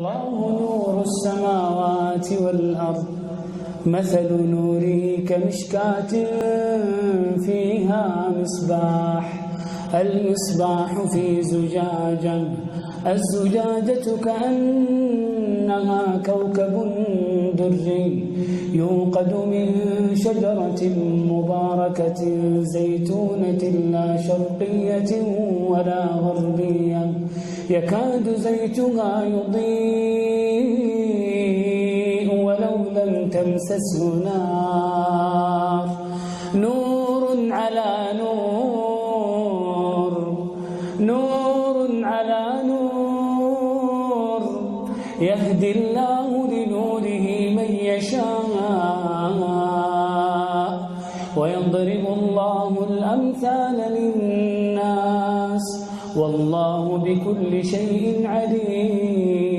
الله نور السماوات والأرض مثل نوره كمشكاة فيها مصباح المصباح في زجاجة الزجاجة كأنها كوكب دري يوقد من شجرة مباركة زيتونة لا شرقية ولا غربية يكاد زيتها يضيء ولو لم تمسسه نار نور على نور نور على نور يهدي الله لنوره من يشاء ويضرب الله الأمثال للناس والله بكل شيء عليم.